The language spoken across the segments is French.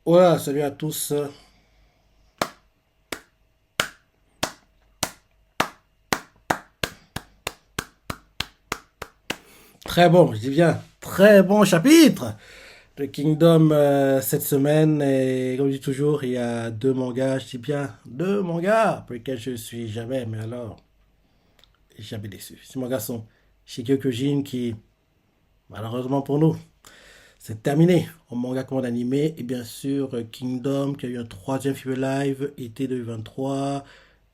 Voilà, salut à tous. Très bon, je dis bien, très bon chapitre de Kingdom cette semaine. Et comme je dis toujours, il y a deux mangas, je dis bien deux mangas pour lesquels je suis jamais, mais alors, jamais déçu. Ces mangas sont Shingeki qui, malheureusement pour nous, c'est terminé en manga comme en animé. Et bien sûr, Kingdom qui a eu un troisième film live, été 2023,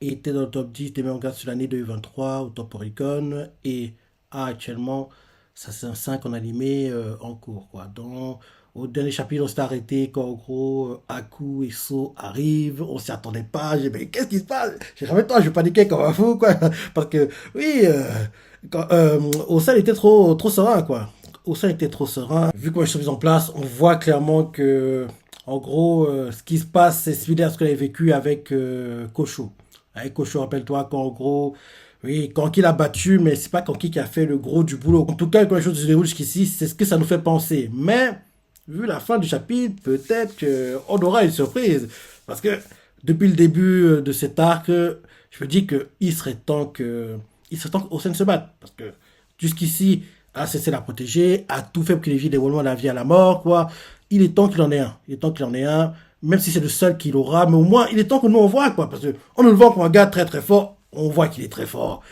était dans le top 10 des mangas sur l'année 2023 au Top Oricon. Et actuellement, ça c'est un 5 en animé en cours. Quoi. Donc, au dernier chapitre, on s'est arrêté quand en gros Aku et So arrivent. On s'y attendait pas. J'ai dit, mais qu'est-ce qui se passe? J'ai jamais temps, je paniquais comme un fou. Quoi. Parce que, oui, Osan était trop serein. Quoi. Osan était trop serein. Vu comment ils sont mis en place, on voit clairement que, en gros, ce qui se passe, c'est similaire à ce qu'on avait vécu avec Kosho. Avec Kosho, rappelle-toi qu'en gros, oui, Kanki l'a battu, mais c'est pas Kanki qui a fait le gros du boulot. En tout cas, quand les choses se déroulent jusqu'ici, c'est ce que ça nous fait penser. Mais, vu la fin du chapitre, peut-être qu'on aura une surprise. Parce que, depuis le début de cet arc, je me dis il serait temps qu'Osen se batte. Parce que, jusqu'ici, a cessé de la protéger, a tout fait pour qu'il évite l'évolution de la vie à la mort, quoi. Il est temps qu'il en ait un. Il est temps qu'il en ait un, même si c'est le seul qu'il aura, mais au moins, il est temps que nous on voit, quoi. Parce qu'on nous le voit comme un gars très très fort, on voit qu'il est très fort.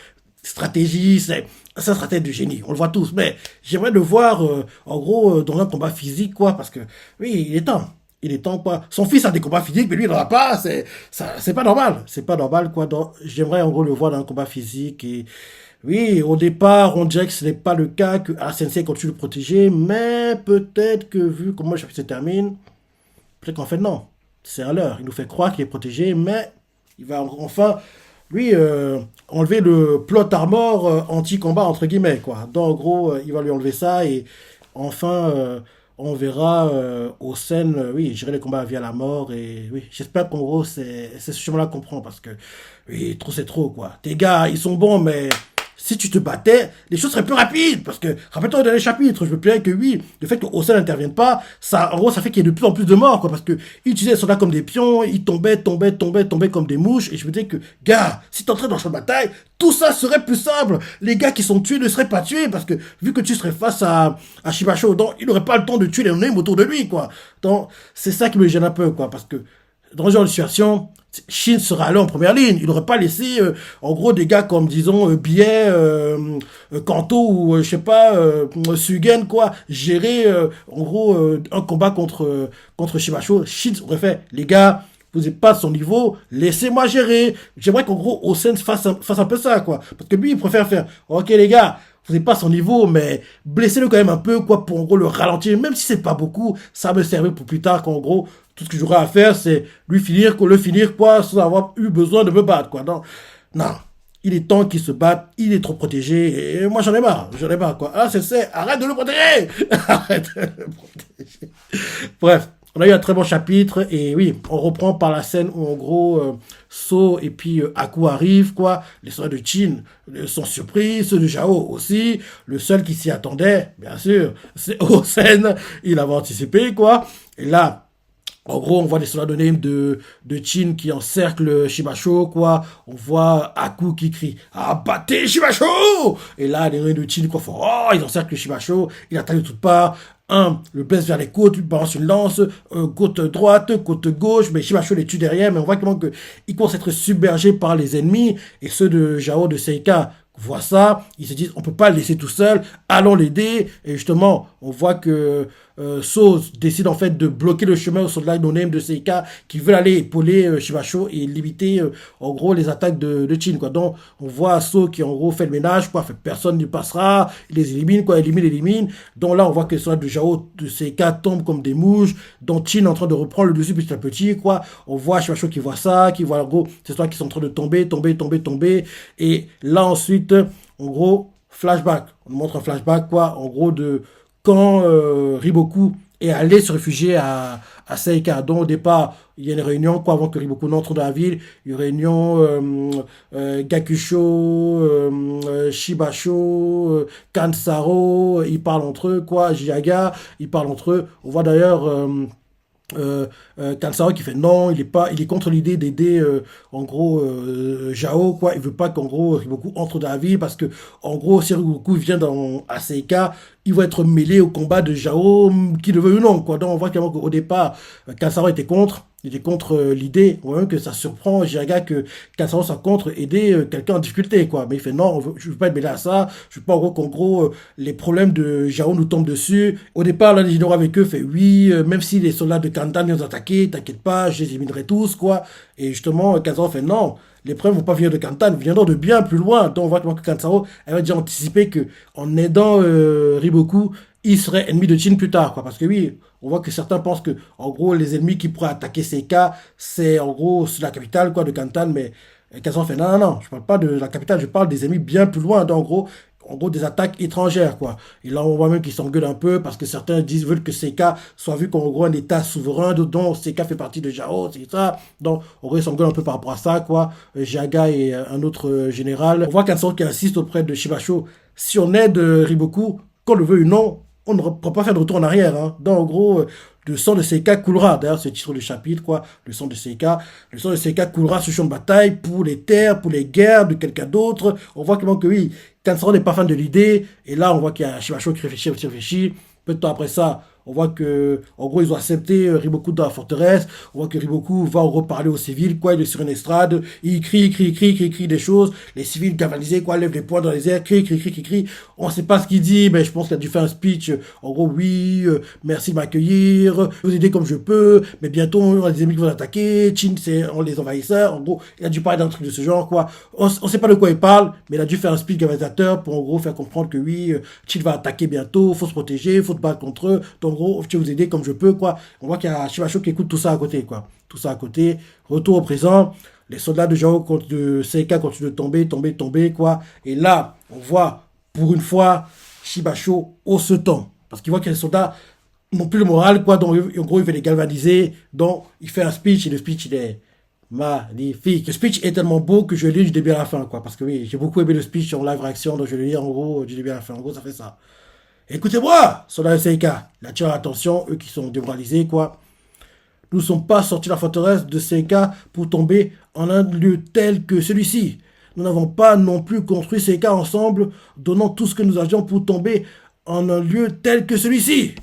Stratégie, c'est un stratège de génie, on le voit tous, mais j'aimerais le voir, en gros, dans un combat physique, quoi, parce que, oui, il est temps. Il est temps, quoi. Son fils a des combats physiques, mais lui, il n'en a pas. C'est pas normal. C'est pas normal, quoi. Donc, j'aimerais, en gros, le voir dans un combat physique. Et oui, au départ, on dirait que ce n'est pas le cas, que Sensei continue de le protéger, mais peut-être que vu comment le chapitre se termine, peut-être qu'en fait, non. C'est à l'heure. Il nous fait croire qu'il est protégé, mais il va enfin, lui, enlever le plot armor anti-combat, entre guillemets, quoi. Donc, en gros, il va lui enlever ça et enfin, on verra aux scènes, oui, gérer les combats via la mort. Et oui, j'espère qu'en gros, c'est ce chemin-là qu'on prend parce que, oui, trop c'est trop, quoi. Tes gars, ils sont bons, mais si tu te battais, les choses seraient plus rapides. Parce que, rappelle-toi au dernier chapitre, je me plairais que oui, le fait que Osen n'intervienne pas, ça, en gros, ça fait qu'il y ait de plus en plus de morts, quoi. Parce que, ils utilisaient les soldats comme des pions, ils tombaient comme des mouches. Et je me disais que, gars, si t'entrais dans le champ de bataille, tout ça serait plus simple. Les gars qui sont tués ne seraient pas tués. Parce que, vu que tu serais face à Shibasho, donc, il n'aurait pas le temps de tuer les noms autour de lui, quoi. Donc, c'est ça qui me gêne un peu, quoi. Parce que, dans ce genre de situation, Shin serait allé en première ligne. Il n'aurait pas laissé, en gros, des gars comme, disons, Biet, Kanto ou, je sais pas, Sugen, quoi, gérer, en gros, un combat contre Shibasho. Shin aurait fait, les gars, vous n'êtes pas de son niveau, laissez-moi gérer. J'aimerais qu'en gros, Osen fasse un peu ça, quoi. Parce que lui, il préfère faire, ok, les gars, vous n'êtes pas à son niveau, mais blessez-le quand même un peu, quoi, pour en gros le ralentir, même si c'est pas beaucoup, ça me servir pour plus tard, qu'en gros, tout ce que j'aurai à faire, c'est le finir, quoi, sans avoir eu besoin de me battre, quoi. Non, non. Il est temps qu'il se batte, il est trop protégé, et moi j'en ai marre, quoi. Ah, arrête de le protéger! Arrête de le protéger. Bref, on a eu un très bon chapitre et oui, on reprend par la scène où en gros So et puis Aku arrivent quoi. Les soeurs de Chin sont surpris, ceux de Jao aussi. Le seul qui s'y attendait, bien sûr, c'est Osen. Il avait anticipé quoi. Et là, en gros, on voit des soldats de name de Chin qui encerclent Shibasho, quoi. On voit Aku qui crie abattez Shibasho! Et là, les réunions de Chin, quoi, font oh, ils encerclent Shibasho, il attaque de toutes parts. Un le blesse vers les côtes, lui balance une lance, côte droite, côte gauche, mais Shibasho les tue derrière, mais on voit clairement qu'ils commencent à être submergés par les ennemis, et ceux de Jao, de Seika, voient ça, ils se disent on peut pas le laisser tout seul, allons l'aider, et justement, on voit que So décide en fait de bloquer le chemin aux soldats no-name de Seika qui veulent aller épauler Shibasho et limiter en gros les attaques de Chin quoi. Donc on voit So qui en gros fait le ménage quoi, fait personne ne passera, il les élimine quoi, élimine. Donc là on voit que les soldats de Jao de Seika tombent comme des mouches, donc Chin est en train de reprendre le dessus petit à petit quoi. On voit Shibasho qui voit ça, qui voit en gros ces soldats qui sont en train de tomber et là ensuite en gros flashback, on nous montre un flashback quoi, en gros de quand Riboku est allé se réfugier à Seika. Donc au départ, il y a une réunion, quoi, avant que Riboku n'entre dans la ville, une réunion Gakusho, Shibasho, Kansaro, ils parlent entre eux, quoi, Jiaga, ils parlent entre eux. On voit d'ailleurs Kansaro qui fait non, il est contre l'idée d'aider en gros Jao quoi. Il veut pas qu'en gros Riboku entre dans la ville parce que en gros si Riboku vient dans ACK, il va être mêlé au combat de Jao, qui le veut ou non quoi. Donc on voit clairement qu'au départ Kansaro était contre. Il est contre l'idée, on voit même que ça surprend Jiraga que Kansaro soit contre aider quelqu'un en difficulté, quoi. Mais il fait non, je veux pas être mêlé à ça, je veux pas en gros qu'en gros les problèmes de Jao nous tombent dessus. Au départ, là, les généraux avec eux fait oui, même si les soldats de Kantan nous attaquaient, t'inquiète pas, je les éliminerai tous, quoi. Et justement, Kansaro fait non, les problèmes vont pas venir de Kantan, ils viendront de bien plus loin. Donc on voit que Kansaro avait déjà anticipé que en aidant Riboku, il serait ennemi de Jin plus tard, quoi. Parce que oui, on voit que certains pensent que, en gros, les ennemis qui pourraient attaquer Seika, c'est en gros la capitale, quoi, de Kantan, mais Kansaro fait non, non, non, je parle pas de la capitale, je parle des ennemis bien plus loin. Donc en gros, des attaques étrangères, quoi. Et là, on voit même qu'ils s'engueulent un peu parce que certains veulent que Seika soit vu qu'en gros un état souverain, dont Seika fait partie de Jao, c'est ça. Donc, en gros, ils s'engueulent un peu par rapport à ça, quoi. Jaga et un autre général. On voit Kansaro qui insiste auprès de Shibasho, si on aide Riboku, qu'on le veuille ou non, on ne pourra pas faire de retour en arrière, hein. Donc, en gros, le sang de Seika coulera. D'ailleurs, c'est le titre du chapitre, quoi. Le sang de Seika. Le sang de Seika coulera sur le champ de bataille pour les terres, pour les guerres de quelqu'un d'autre. On voit clairement que oui, Kansaro n'est pas fan de l'idée. Et là, on voit qu'il y a Shibasho qui réfléchit. Peu de temps après ça, on voit que, en gros, ils ont accepté Riboku dans la forteresse. On voit que Riboku va en reparler aux civils, quoi. Il est sur une estrade. Il crie des choses. Les civils galvanisés, quoi, lèvent les poings dans les airs, crie. On ne sait pas ce qu'il dit, mais je pense qu'il a dû faire un speech. En gros, oui, merci de m'accueillir, vous aider comme je peux, mais bientôt, on a des ennemis qui vont attaquer. Chin, c'est on les envahisseurs. En gros, il a dû parler d'un truc de ce genre, quoi. On ne sait pas de quoi il parle, mais il a dû faire un speech galvanisateur pour, en gros, faire comprendre que oui, Chin va attaquer bientôt, faut se protéger, faut se battre contre eux. Donc, en gros, je vais vous aider comme je peux, quoi. On voit qu'il y a Shibasho qui écoute tout ça à côté, quoi. Tout ça à côté. Retour au présent. Les soldats de Jao de Seika continuent de tomber, quoi. Et là, on voit, pour une fois, Shibasho hausse ce temps. Parce qu'il voit que les soldats n'ont plus le moral, quoi. Donc, en gros, il veut les galvaniser. Donc, il fait un speech, et le speech, il est magnifique. Le speech est tellement beau que je le lis du début à la fin, quoi. Parce que oui, j'ai beaucoup aimé le speech en live réaction, donc je le lis en gros du début à la fin. En gros, ça fait ça. Écoutez-moi, soldats de Seika. Il attire l'attention, eux qui sont démoralisés, quoi. Nous ne sommes pas sortis de la forteresse de Seika pour tomber en un lieu tel que celui-ci. Nous n'avons pas non plus construit Seika ensemble, donnant tout ce que nous avions pour tomber en un lieu tel que celui-ci.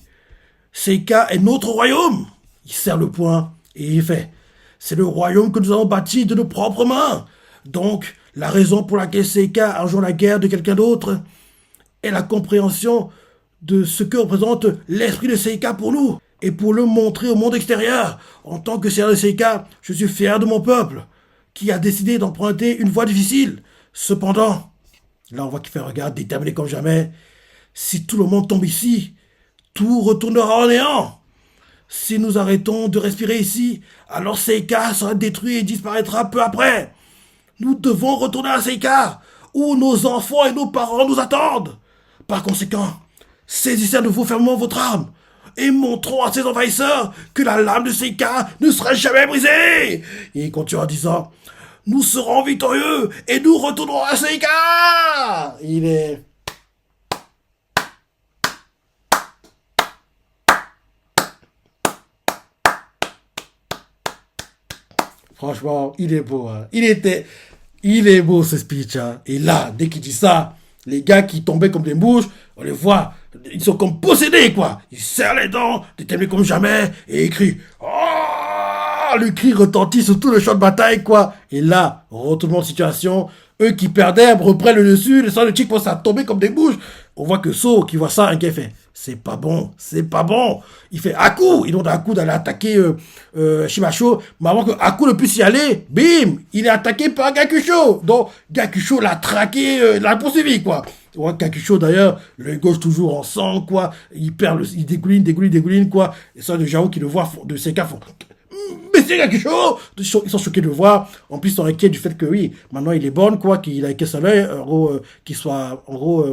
Seika est notre royaume. Il serre le poing et il fait. C'est le royaume que nous avons bâti de nos propres mains. Donc, la raison pour laquelle Seika a rejoint la guerre de quelqu'un d'autre est la compréhension de ce que représente l'esprit de Seika pour nous. Et pour le montrer au monde extérieur, en tant que seigneur de Seika, je suis fier de mon peuple, qui a décidé d'emprunter une voie difficile. Cependant, là on voit qu'il fait un regard déterminé comme jamais. Si tout le monde tombe ici, tout retournera en néant. Si nous arrêtons de respirer ici, alors Seika sera détruit et disparaîtra peu après. Nous devons retourner à Seika, où nos enfants et nos parents nous attendent. Par conséquent, saisissez à nouveau fermement votre arme et montrons à ces envahisseurs que la lame de Seika ne sera jamais brisée. Et il continue en disant, nous serons victorieux et nous retournerons à Seika. Il est... Franchement, il est beau, hein. Il est beau ce speech, hein. Et là, dès qu'il dit ça, les gars qui tombaient comme des mouches, on les voit, ils sont comme possédés, quoi. Ils serrent les dents, déterminés comme jamais, et ils crient. Oh, le cri retentit sur tout le champ de bataille, quoi. Et là, retournement de situation, eux qui perdaient reprennent le dessus, les soldats de Chick commencent à tomber comme des mouches. On voit que So, qui voit ça, inquiet, fait. C'est pas bon. Il fait Haku. Il demande à Haku d'aller attaquer Shibasho. Mais avant que Haku ne puisse y aller, bim, il est attaqué par Gakusho. Donc, Gakusho l'a traqué, l'a poursuivi, quoi. On voit Gakusho, d'ailleurs, l'œil gauche toujours en sang, quoi. Il dégouline, quoi. Et ça, de Jao qui le voit, de Seika, font... Mais c'est Gakusho. Ils sont choqués de le voir. En plus, ils sont inquiets du fait que, oui, maintenant, il est bon, quoi, qu'il a qu'un seul œil, en gros, qu'il soit, en gros...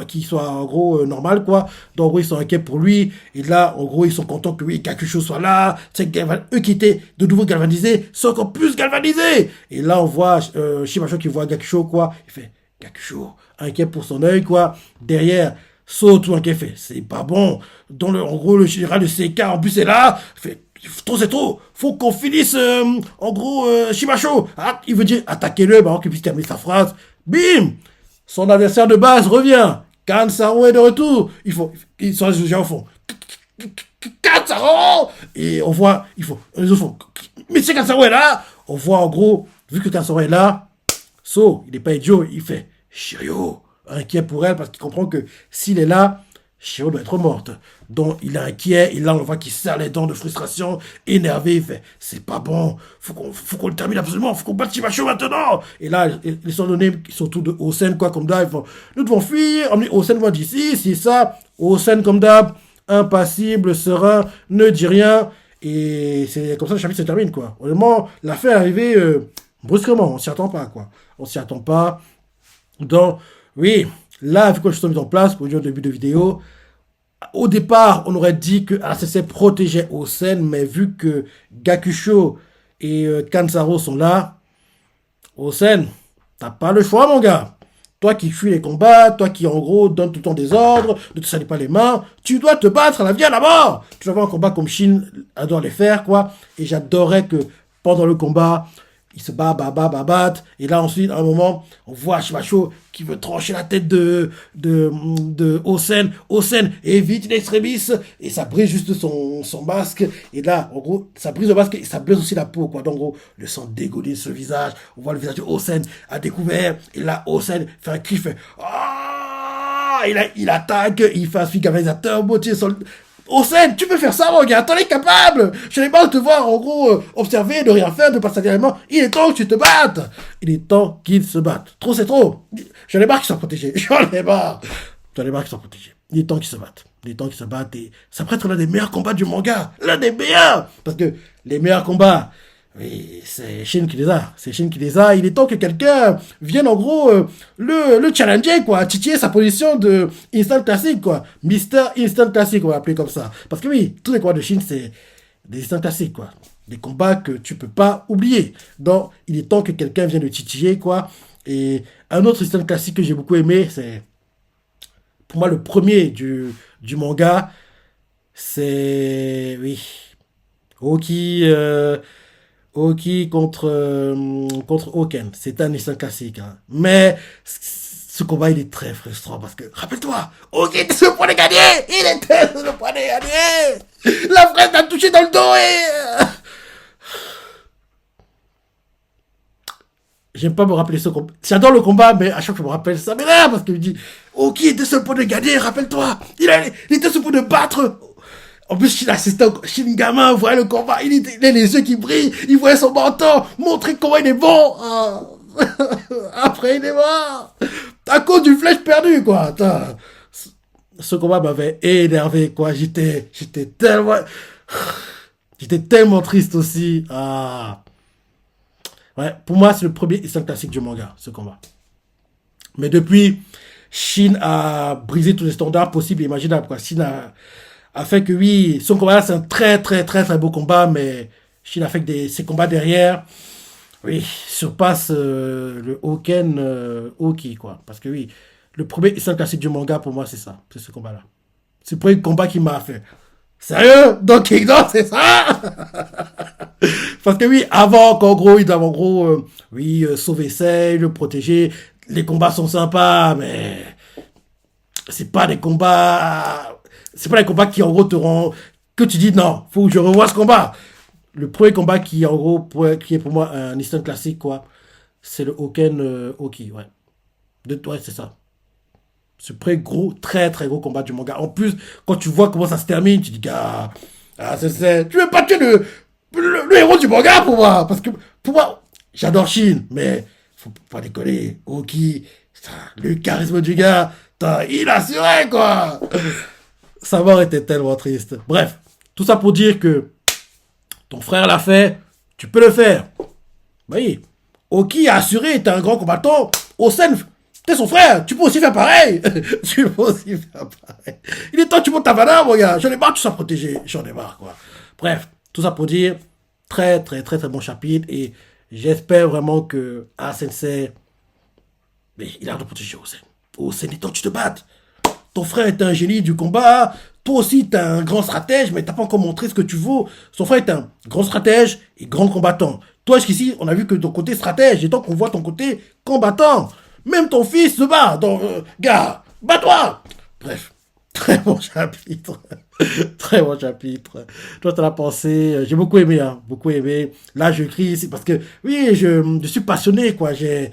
qui soit en gros normal quoi. Donc en gros ils sont inquiets pour lui et là en gros ils sont contents que oui Gakusho soit là. C'est eux qui étaient de nouveau galvanisés sont encore plus galvanisés et là on voit Shibasho qui voit Gakusho quoi. Il fait Gakusho inquiet pour son œil quoi. Derrière So, tout un qui fait, c'est pas bon. En gros, le général de CK, en plus, est là. Fait, trop, c'est trop. Faut qu'on finisse, en gros, Shimacho. Ah, il veut dire, attaquez-le, bah, qu'il puisse terminer sa phrase. Bim! Son adversaire de base revient. Kansaro est de retour. Ils sont les gens au fond. Kansaro! Et on voit, les autres font, Monsieur Kansaro est là. On voit, en gros, vu que Kansaro est là, So, il n'est pas idiot, il fait Shiryu, inquiet pour elle parce qu'il comprend que s'il est là, Shiryu doit être morte. Donc il est inquiet, et là on voit qu'il serre les dents de frustration, énervé, il fait c'est pas bon, faut qu'on le termine absolument, faut qu'on batte Shimacho maintenant. Et là, ils sont donnés, ils sont tous de Osen, quoi, comme d'hab, ils font nous devons fuir, emmener Osen loin d'ici, c'est ça, Osen comme d'hab, impassible, serein, ne dit rien, et c'est comme ça que le chapitre se termine, quoi. Honnêtement, la fin est arrivée brusquement, on s'y attend pas, quoi. On s'y attend pas. Donc, oui, là, vu que je suis mis en place, pour dire au début de vidéo, au départ, on aurait dit que ACC protégeait Osen, mais vu que Gakusho et Kansaro sont là, Osen, t'as pas le choix, mon gars. Toi qui fuis les combats, toi qui en gros donne tout le temps des ordres, ne te salis pas les mains, tu dois te battre à la vie à la mort. Tu vas voir un combat comme Shin adore les faire, quoi. Et j'adorais que pendant le combat, il se bat, et là ensuite, à un moment, on voit Shimacho qui veut trancher la tête de Osen. Osen évite in extremis, et ça brise juste son masque, et là, en gros, ça brise le masque, et ça blesse aussi la peau, quoi. Donc, en gros, le sang dégouline sur le visage, on voit le visage de Osen à découvert, et là, Osen fait un cri, fait ah, il attaque, il fait un galvanisateur, moitié sur le... Osen, tu peux faire ça, mon gars, t'en es capable. Je n'ai pas de te voir, en gros, observer, de rien faire, de passer directement. Il est temps que tu te battes. Il est temps qu'ils se battent. Trop, c'est trop. J'en ai marre qu'ils soient protégés. J'en ai marre qu'ils soient protégés. Il est temps qu'ils se battent. Il est temps qu'ils se battent. Et ça pourrait être l'un des meilleurs combats du manga. L'un des meilleurs. Parce que les meilleurs combats, oui, c'est Shin qui les a. C'est Shin qui les a. Il est temps que quelqu'un vienne, en gros, le challenger, quoi. Titiller sa position de Instant Classic, quoi. Mister Instant Classic, on va l'appeler comme ça. Parce que oui, tous les combats de Shin, c'est des Instant Classiques, quoi. Des combats que tu peux pas oublier. Donc, il est temps que quelqu'un vienne le titiller, quoi. Et un autre Instant Classic que j'ai beaucoup aimé, c'est, pour moi, le premier du manga, c'est, oui, Oki, Oki contre Oken. C'est un instant classique. Hein. Mais ce combat, il est très frustrant parce que, rappelle-toi, Oki était sur le point de gagner. Il était sur le point de gagner. La fraise l'a touché dans le dos et... J'aime pas me rappeler ce combat. J'adore le combat, mais à chaque fois je me rappelle ça m'énerve parce que je dis, Oki était sur le point de gagner, rappelle-toi. Il était sur le point de battre. En plus, Shin assistant, Shin gamin voyait le combat, il a les yeux qui brillent, il voyait son menton, montrer comment il est bon. Ah. Après, il est mort. À cause d'une flèche perdue, quoi. Attends. Ce combat m'avait énervé, quoi. J'étais tellement triste aussi. Ah. Ouais, pour moi, c'est le premier instant classique du manga, ce combat. Mais depuis, Shin a brisé tous les standards possibles et imaginables, quoi. Shin a fait que oui, son combat là, c'est un très très très très beau combat, mais Shin a fait que ses combats derrière, oui, surpassent le Hoken Oki, quoi. Parce que oui, le premier instant classique du manga, pour moi, c'est ça, c'est ce combat-là. C'est le premier combat qui m'a fait. Sérieux? Donc Kingdom, c'est ça? Parce que oui, avant qu'en gros, ils doivent en gros, oui, sauver Sei, le protéger. Les combats sont sympas, mais c'est pas des combats, c'est pas des combats qui en gros te rendent, que tu dis non, faut que je revoie ce combat. Le premier combat qui en gros, qui est pour moi un instant classique, quoi, c'est le Hoken Oki, ouais. Ouais, c'est ça. Ce très très gros combat du manga. En plus, quand tu vois comment ça se termine, tu dis, gars, tu veux pas tuer le héros du manga pour moi. Parce que, pour moi, j'adore Shin, mais faut pas déconner. Oki, le charisme du gars, il assurait, quoi. Sa mort était tellement triste. Bref, tout ça pour dire que ton frère l'a fait, tu peux le faire. Oui, Oki a assuré, t'es un grand combattant. Osen, t'es son frère, tu peux aussi faire pareil. Tu peux aussi faire pareil. Il est temps que tu montes ta valeur, mon gars. J'en ai marre que tu sois protégé. J'en ai marre, quoi. Bref, tout ça pour dire, très, très, très, très bon chapitre. Et j'espère vraiment que Sensei, mais il a de protéger Osen. Osen, il est temps que tu te battes. ton frère est un génie du combat, toi aussi t'es un grand stratège, mais t'as pas encore montré ce que tu vaux. Son frère est un grand stratège et grand combattant. Toi, jusqu'ici, on a vu que ton côté stratège, et tant qu'on voit ton côté combattant. Même ton fils se bat, donc, gars, bats-toi. Bref, très bon chapitre. Très bon chapitre. Toi, t'en as pensé. J'ai beaucoup aimé, hein. Beaucoup aimé. Là, je crie, c'est parce que, oui, je suis passionné, quoi. J'ai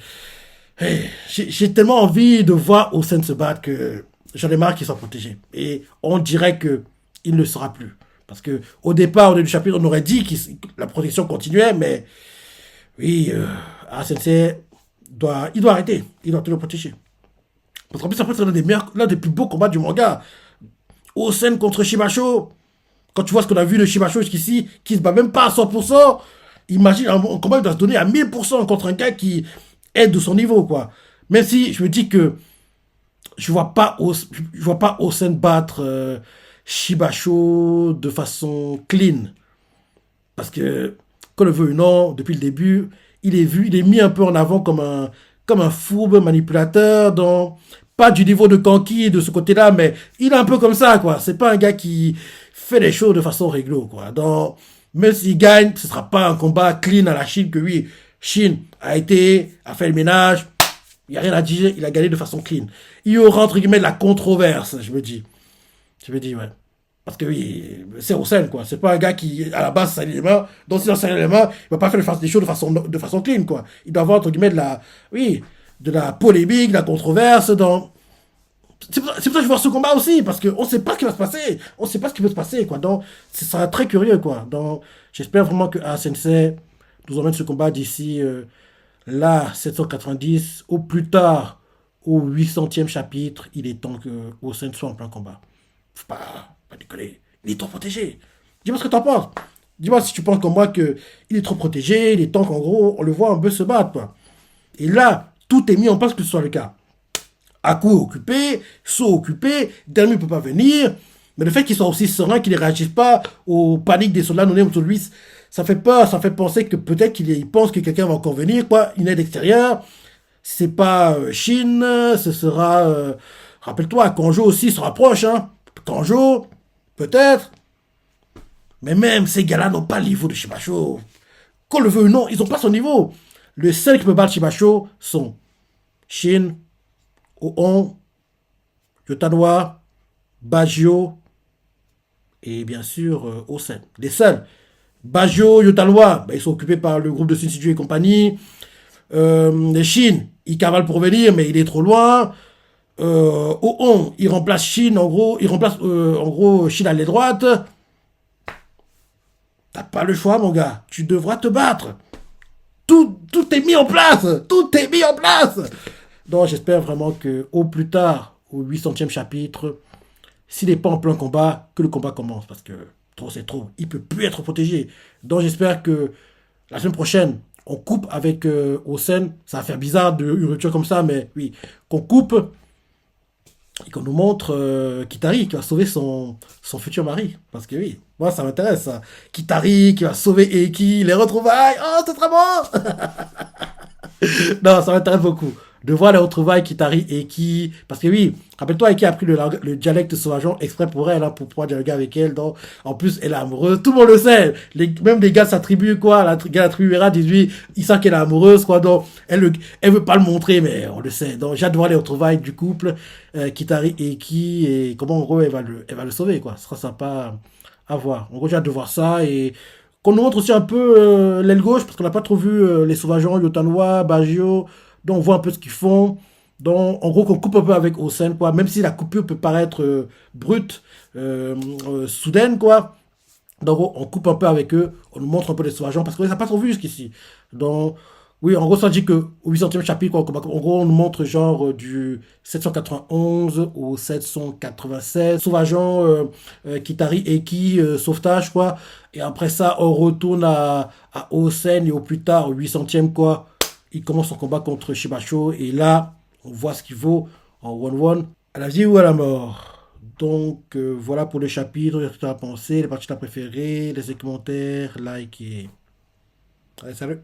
tellement envie de voir Hossein se battre que j'en ai marre qu'il soit protégé. Et on dirait que il ne le sera plus. Parce que au départ, au début du chapitre, on aurait dit que la protection continuait, mais oui, Sensei il doit arrêter. Il doit te le protéger. Parce qu'en plus, après, c'est l'un des plus beaux combats du manga. Hossein contre Shibasho. Quand tu vois ce qu'on a vu de Shibasho jusqu'ici, qui se bat même pas à 100%, imagine un combat qui doit se donner à 1000% contre un gars qui est de son niveau, quoi. Même si je me dis que je vois pas Hossein battre Shibasho de façon clean. Parce que, qu'on le veut ou non, depuis le début, il est mis un peu en avant comme un fourbe manipulateur, pas du niveau de Kanki de ce côté-là, mais il est un peu comme ça, quoi. C'est pas un gars qui fait les choses de façon réglo, quoi. Même s'il gagne, ce sera pas un combat clean à la Chine que oui, Chine a fait le ménage, il n'y a rien à dire, il a gagné de façon clean. Il y aura, entre guillemets, de la controverse, je me dis. Je me dis, ouais. Parce que oui, c'est au sein, quoi. C'est pas un gars qui, à la base, salit les mains. Donc, s'il a sali les mains, il va pas faire des choses de façon clean, quoi. Il doit avoir, entre guillemets, de la polémique, de la controverse. C'est pour ça que je vois ce combat aussi, parce qu'on sait pas ce qui va se passer. On sait pas ce qui peut se passer, quoi. Donc, ça sera très curieux, quoi. Donc, j'espère vraiment que Sensei nous emmène ce combat d'ici, là, 790, au plus tard, au 800e chapitre. Il est temps que Hossein soit en plein combat. Faut pas déconner. Il est trop protégé. Dis-moi ce que t'en penses. Dis-moi si tu penses comme moi que il est trop protégé, il est temps qu'en gros, on le voit un peu se battre, quoi. Et là, tout est mis en place que ce soit le cas. Aku est occupé, So occupé, Dermi ne peut pas venir. Mais le fait qu'il soit aussi serein, qu'il ne réagisse pas aux paniques des soldats non autour de lui, ça fait peur, ça fait penser que peut-être qu'il pense que quelqu'un va encore venir, quoi, une aide extérieure. C'est pas Chine, ce sera... rappelle-toi, Kanjo aussi se rapproche, hein. Kanjo, peut-être. Mais même ces gars-là n'ont pas le niveau de Shibasho. Qu'on le veut ou non, ils n'ont pas son niveau. Les seuls qui peuvent battre Shibasho sont Shin, Oon, Yotanoa, Bajio et bien sûr Hossein. Les seuls. Bajio, Yotanoa, ils sont occupés par le groupe de Shinsuju et compagnie. Les Shin, ils cavalent pour venir, mais il est trop loin. Oon, il remplace Shin, en gros, Shin à l'aile droite. T'as pas le choix, mon gars. Tu devras te battre. Tout est mis en place. Tout est mis en place. Donc, j'espère vraiment que au plus tard, au 800e chapitre, s'il n'est pas en plein combat, que le combat commence. Parce que trop, c'est trop. Il peut plus être protégé. Donc, j'espère que la semaine prochaine, on coupe avec Hossein. Ça va faire bizarre une rupture comme ça, mais oui, qu'on coupe et qu'on nous montre Kitari qui va sauver son futur mari. Parce que oui, moi ça m'intéresse ça. Kitari qui va sauver Eiki, les retrouvailles. Oh, c'est très bon. Non, ça m'intéresse beaucoup. De voir les retrouvailles Kitari et Eki. Parce que oui, rappelle-toi, Eki a pris le dialecte sauvageon exprès pour elle, hein, pour pouvoir dialoguer avec elle. Donc, en plus, elle est amoureuse. Tout le monde le sait. Même les gars de sa tribu, quoi. La gars de la tribu Vera, disent ils savent qu'elle est amoureuse, quoi. Donc, elle veut pas le montrer, mais on le sait. Donc, j'ai hâte de voir les retrouvailles du couple, Kitari et Eki, et comment, en gros, elle va le sauver, quoi. Ce sera sympa à voir. En gros, j'ai hâte de voir ça, et qu'on nous montre aussi un peu l'aile gauche, parce qu'on n'a pas trop vu les sauvageons, Yotanoa, Bajio. Donc on voit un peu ce qu'ils font. Donc en gros qu'on coupe un peu avec Hossein, quoi. Même si la coupure peut paraître brute, soudaine, quoi. Donc on coupe un peu avec eux, on nous montre un peu les sauvageons, parce qu'on les a pas trop vus jusqu'ici. Donc oui, en gros ça dit que au 800e chapitre, quoi, en gros on nous montre genre du 791 au 796, sauvageons, Kitari, Eki, sauvetage, quoi. Et après ça on retourne à Hossein et au plus tard au 800e, quoi. Il commence son combat contre Shibasho et là, on voit ce qu'il vaut en 1-1, à la vie ou à la mort. Donc, voilà pour le chapitre, qu'est-ce que tu as pensé, les parties que tu as préférées, laissez commentaires, like et... Allez, salut!